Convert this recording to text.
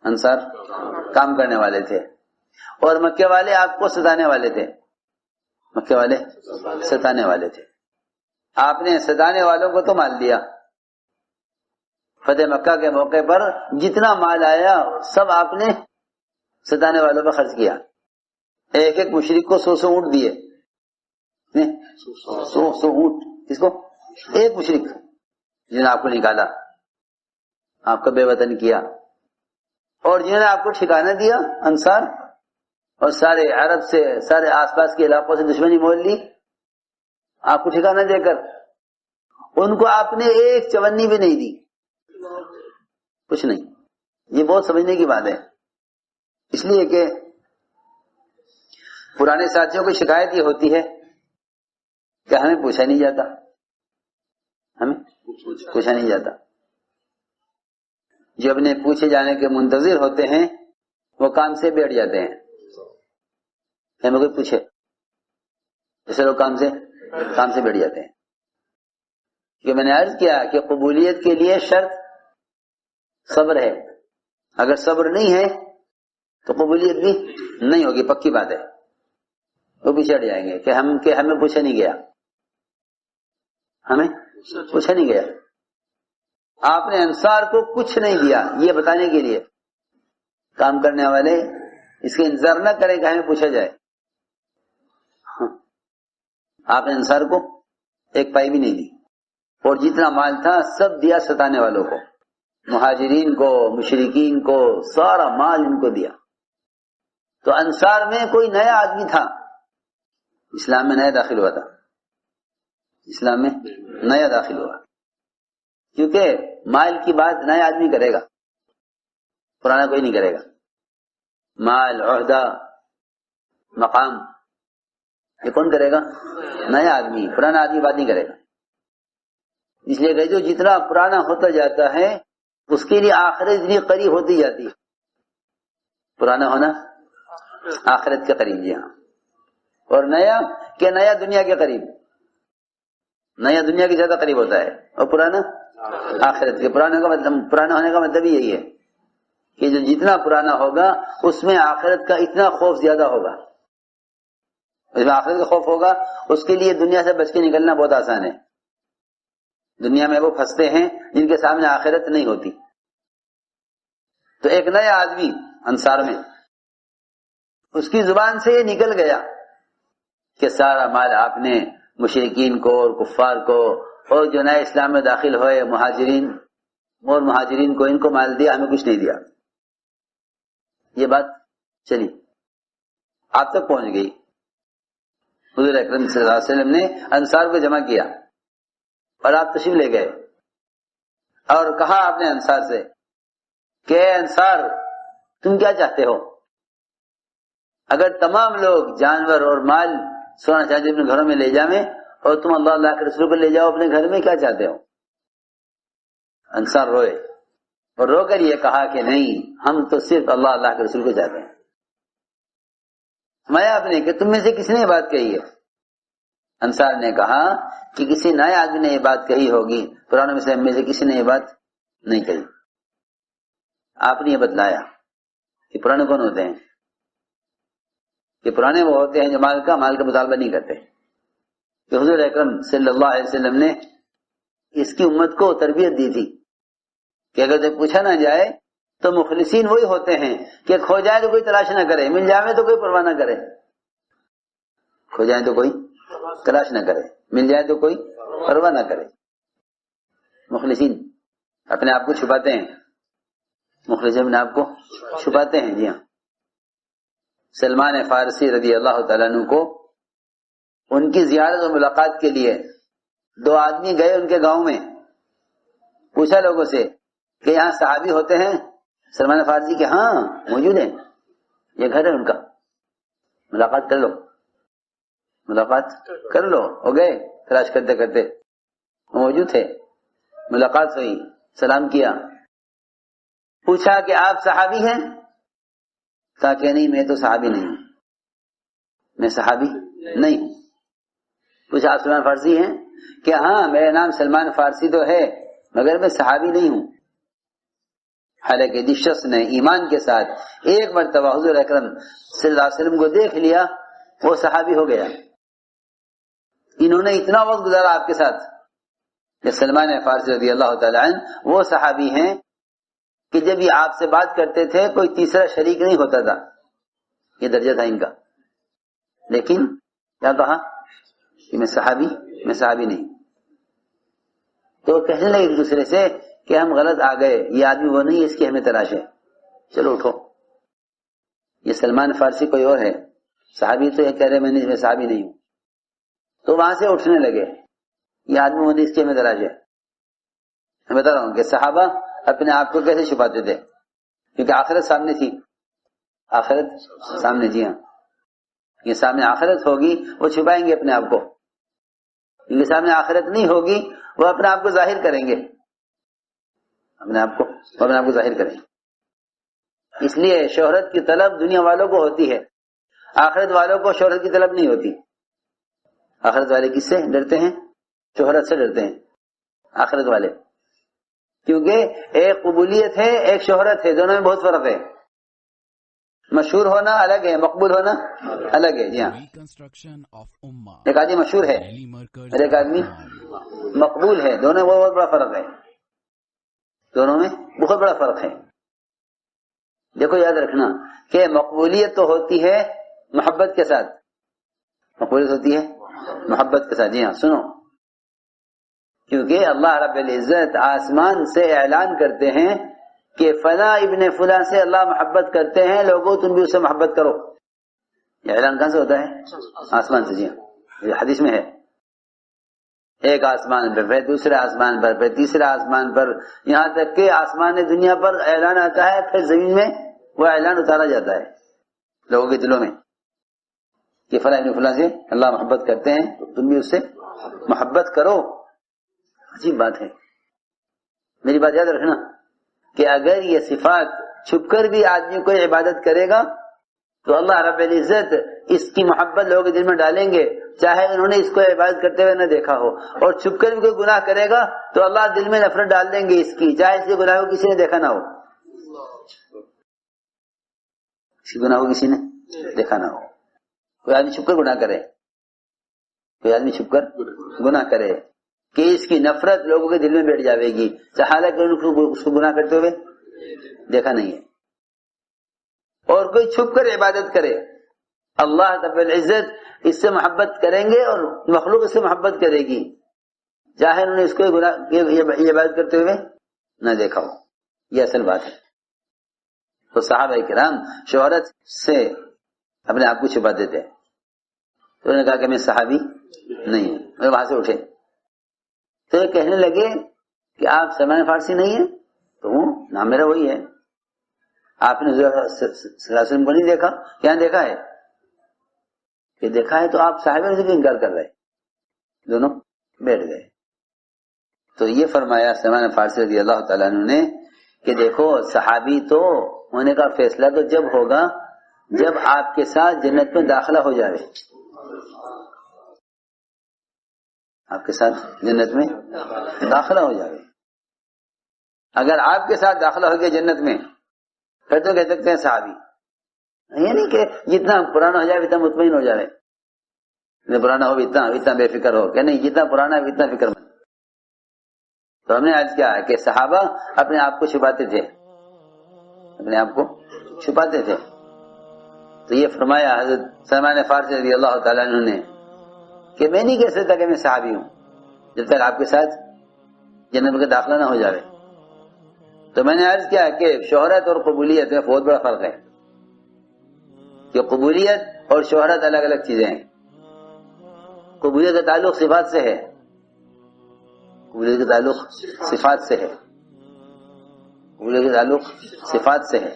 انصار کام کرنے والے تھے، اور مکے والے آپ کو ستانے والے تھے، مکے والے ستانے والے تھے۔ آپ نے ستانے والوں کو تو مال دیا، فتح مکہ کے موقع پر جتنا مال آیا سب آپ نے ستانے والوں پر خرچ کیا۔ ایک ایک مشرک کو 100 اونٹ دیے، 100 اونٹ، اس کو ایک مشرک جنہوں نے آپ کو نکالا، آپ کا بے وطن کیا، اور جنہوں نے آپ کو ٹھکانہ دیا انصار، اور سارے عرب سے، سارے آس پاس کے علاقوں سے دشمنی مول لی آپ کو ٹھکانہ دے کر، ان کو آپ نے ایک چونی بھی نہیں دی، کچھ نہیں۔ یہ بہت سمجھنے کی بات ہے، اس لیے کہ پرانے ساتھیوں کی شکایت یہ ہوتی ہے کہ ہمیں پوچھا نہیں جاتا، ہمیں پوچھا نہیں جاتا۔ جو اپنے پوچھے جانے کے منتظر ہوتے ہیں وہ کام سے بیٹھ جاتے ہیں، ہمیں کوئی پوچھے، ایسے لوگ کام سے بیٹھ جاتے ہیں۔ کہ میں نے عرض کیا کہ قبولیت کے لیے شرط صبر ہے، اگر صبر نہیں ہے تو قبولیت بھی نہیں ہوگی، پکی بات ہے۔ وہ پیچھے ہٹ جائیں گے کہ ہمیں پوچھا نہیں گیا، ہمیں پوچھا نہیں گیا۔ آپ نے انصار کو کچھ نہیں دیا، یہ بتانے کے لیے کام کرنے والے اس کے انتظار نہ کریں کہ ہمیں پوچھا جائے۔ آپ نے انصار کو ایک پائی بھی نہیں دی، اور جتنا مال تھا سب دیا ستانے والوں کو، مہاجرین کو، مشرکین کو، سارا مال ان کو دیا۔ تو انصار میں کوئی نیا آدمی تھا، اسلام میں نیا داخل ہوا تھا، اسلام میں نیا داخل ہوا، کیونکہ مال کی بات نیا آدمی کرے گا، پرانا کوئی نہیں کرے گا۔ مال، عہدہ، مقام، یہ کون کرے گا؟ نیا آدمی، پرانا آدمی بات نہیں کرے گا۔ اس لیے کہ جو جتنا پرانا ہوتا جاتا ہے اس کے لیے آخرت اتنی قریب ہوتی جاتی ہے، پرانا ہونا آخرت کے قریب، جی ہاں۔ اور نیا دنیا کے قریب، نیا دنیا کے زیادہ قریب ہوتا ہے، اور پرانا آخرت کے۔ پرانا ہونے کا مطلب یہی ہے کہ جو جتنا پرانا ہوگا اس میں آخرت کا اتنا خوف زیادہ ہوگا، اس میں آخرت کا خوف ہوگا، اس کے لیے دنیا سے بچ کے نکلنا بہت آسان ہے۔ دنیا میں وہ پھنستے ہیں جن کے سامنے آخرت نہیں ہوتی۔ تو ایک نیا آدمی انصار میں، اس کی زبان سے یہ نکل گیا کہ سارا مال آپ نے مشرکین کو اور کفار کو اور جو نئے اسلام میں داخل ہوئے مہاجرین کو، ان کو مال دیا، ہمیں کچھ نہیں دیا۔ یہ بات چلی، آپ تک پہنچ گئی۔ حضور اکرم صلی اللہ علیہ وسلم نے انصار کو جمع کیا اور آپ تشریف لے گئے، اور کہا آپ نے انصار سے کہ اے انصار، تم کیا چاہتے ہو؟ اگر تمام لوگ جانور اور مال، سونا چاندی اپنے گھروں میں لے جائیں اور تم اللہ کے رسول کو لے جاؤ اپنے گھر میں، کیا چاہتے ہو؟ انصار روئے اور رو کر یہ کہا کہ نہیں، ہم تو صرف اللہ کے رسول کو چاہتے ہیں۔ میں آپ نے کہ تم میں سے کس نے یہ بات کہی ہے؟ انصار نے کہا کہ کسی نئے آدمی نے یہ بات کہی ہوگی، پرانے میں سے کسی نے یہ بات نہیں کہی۔ آپ نے یہ بتلایا کہ پرانے کون ہوتے ہیں؟ کہ پرانے وہ ہوتے ہیں جو مال کا مطالبہ نہیں کرتے۔ کہ حضور اکرم صلی اللہ علیہ وسلم نے اس کی امت کو تربیت دی تھی کہ اگر جب پوچھا نہ جائے تو مخلصین وہی ہوتے ہیں کہ کھو جائے تو کوئی تلاش نہ کرے، مل جائے تو کوئی پرواہ نہ کرے، کھو جائے تو کوئی تلاش نہ کرے، مل جائے تو کوئی پرواہ نہ کرے۔ مخلصین اپنے آپ کو چھپاتے ہیں، مخلصین اپنے آپ کو چھپاتے ہیں، جی ہاں۔ سلمان فارسی رضی اللہ تعالیٰ عنہ کو ان کی زیارت و ملاقات کے لیے 2 آدمی گئے ان کے گاؤں میں، پوچھا لوگوں سے کہ یہاں صحابی ہوتے ہیں؟ سلمان فارسی کے ہاں موجود ہیں، یہ گھر ہے ان کا، ملاقات کر لو۔ ہو گئے تلاش کرتے کرتے موجود تھے، ملاقات ہوئی، سلام کیا، پوچھا کہ آپ صحابی ہیں؟ کہا کہ نہیں، میں تو صحابی نہیں ہوں، میں صحابی نہیں ہوں۔ پوچھا آپ سلمان فارسی ہیں؟ کہ ہاں، میرا نام سلمان فارسی تو ہے مگر میں صحابی نہیں ہوں۔ حالانکہ جس شخص نے ایمان کے ساتھ ایک مرتبہ حضور اکرم صلی اللہ علیہ وسلم کو دیکھ لیا وہ صحابی ہو گیا. انہوں نے اتنا وقت گزارا آپ کے ساتھ کہ سلمان فارسی رضی اللہ تعالی عنہ وہ صحابی ہیں کہ جب یہ آپ سے بات کرتے تھے کوئی تیسرا شریک نہیں ہوتا تھا. یہ درجہ تھا ان کا. لیکن کیا کہا کہ میں صحابی نہیں. تو کہنے لگے ایک دوسرے سے کہ ہم غلط آ گئے, یہ آدمی وہ نہیں اس کی ہمیں تلاش ہے, چلو اٹھو. یہ سلمان فارسی کوئی اور ہے, صحابی تو یہ کہہ رہے میں صحابی نہیں ہوں. تو وہاں سے اٹھنے لگے, یہ آدمی وہ نہیں اس کی ہمیں تلاش ہے. میں بتا رہا ہوں کہ صحابہ اپنے آپ کو کیسے چھپاتے تھے, کیونکہ آخرت سامنے تھی. آخرت سامنے, جی ہاں, یہ سامنے آخرت ہوگی, وہ چھپائیں گے اپنے آپ کو. کیونکہ سامنے آخرت نہیں ہوگی وہ اپنے آپ کو ظاہر کریں گے, اپنے آپ کو ظاہر کریں گے. اس لیے شہرت کی طلب دنیا والوں کو ہوتی ہے, آخرت والوں کو شہرت کی طلب نہیں ہوتی. آخرت والے کس سے ڈرتے ہیں؟ شہرت سے ڈرتے ہیں آخرت والے, کیونکہ ایک قبولیت ہے ایک شہرت ہے, دونوں میں بہت فرق ہے. مشہور ہونا الگ ہے, مقبول ہونا الگ ہے. جی ہاں, ایک آدمی مشہور ہے اور ایک آدمی مقبول ہے, دونوں میں بہت بڑا فرق ہے. دونوں میں بہت بڑا فرق ہے. دیکھو یاد رکھنا کہ مقبولیت تو ہوتی ہے محبت کے ساتھ, مقبولیت ہوتی ہے محبت کے ساتھ. جی ہاں, سنو, کیونکہ اللہ رب العزت آسمان سے اعلان کرتے ہیں کہ فلاں ابن فلاں سے اللہ محبت کرتے ہیں, لوگوں تم بھی اس سے محبت کرو. یہ اعلان کہاں سے ہوتا ہے؟ آسمان سے. جی ہاں, یہ حدیث میں ہے. ایک آسمان پر, پھر دوسرے آسمان پر, پھر تیسرے آسمان پر, یہاں تک کہ آسمان دنیا پر اعلان آتا ہے, پھر زمین میں وہ اعلان اتارا جاتا ہے لوگوں کے دلوں میں کہ فلاں ابن فلاں سے اللہ محبت کرتے ہیں, تو تم بھی اس سے محبت کرو. عجیب بات ہے. میری بات یاد رکھنا کہ اگر یہ صفات چھپ کر بھی آدمی کوئی عبادت کرے گا تو اللہ رب العزت اس کی محبت لوگوں کے دل میں ڈالیں گے, چاہے انہوں نے اس کو عبادت کرتے ہوئے نہ دیکھا ہو. اور چھپ کر بھی کوئی گناہ کرے گا تو اللہ دل میں نفرت ڈال دیں گے اس کی, چاہے اس کے گناہ کو کسی نے دیکھا نہ ہو. اس کے گناہ کو کسی نے دیکھا نہ ہو. کوئی آدمی چھپ کر گناہ کرے, کوئی آدمی چھپ کر گناہ کرے کہ اس کی نفرت لوگوں کے دل میں بیٹھ جاوے گی, حالانکہ اس کو گناہ کرتے ہوئے دیکھا نہیں ہے. اور کوئی چھپ کر عبادت کرے, اللہ رب العزت اس سے محبت کریں گے اور مخلوق اس سے محبت کرے گی, چاہے انہوں نے اس کو یہ عبادت کرتے ہوئے نہ دیکھا ہو. یہ اصل بات ہے. تو صحابہ کرام شہرت سے اپنے آپ کو چھپاتے تھے. تو انہوں نے کہا کہ میں صحابی نہیں ہوں. میں وہاں سے اٹھے تو یہ کہنے لگے کہ آپ سلمان فارسی نہیں ہیں. تو وہ نام میرا وہی ہے. آپ نے صلی اللہ علیہ وسلم کو نہیں دیکھا؟ کیا دیکھا ہے کہ دیکھا ہے, تو آپ صحابہ سے بھی انکار کر رہے. دونوں بیٹھ گئے. تو یہ فرمایا سلمان فارسی رضی اللہ تعالیٰ عنہ نے کہ دیکھو صحابی تو ہونے کا فیصلہ تو جب ہوگا جب آپ کے ساتھ جنت میں داخلہ ہو جائے. آپ کے ساتھ جنت میں داخلہ ہو جائے. اگر آپ کے ساتھ داخلہ ہو گیا جنت میں پھر تو کہہ سکتے ہیں صحابی. یہ نہیں کہ جتنا پرانا ہو جائے اتنا مطمئن ہو جائے, جتنا پرانا ہو اتنا بے فکر ہو, کہ نہیں جتنا پرانا ہے اتنا فکر مند. تو ہم نے آج کیا ہے کہ صحابہ اپنے آپ کو چھپاتے تھے, اپنے آپ کو چھپاتے تھے. تو یہ فرمایا حضرت سلمان فارسی رضی اللہ تعالیٰ عنہ نے کہ میں نہیں کہہ سکتا کہ میں صحابی ہوں جب تک آپ کے ساتھ جنت میں داخلہ نہ ہو جائے. تو میں نے عرض کیا کہ شہرت اور قبولیت میں بہت بڑا فرق ہے, کہ قبولیت اور شہرت الگ الگ چیزیں ہیں. قبولیت کا تعلق صفات سے ہے, قبولیت کا تعلق صفات سے ہے, قبولیت کا تعلق صفات سے ہے.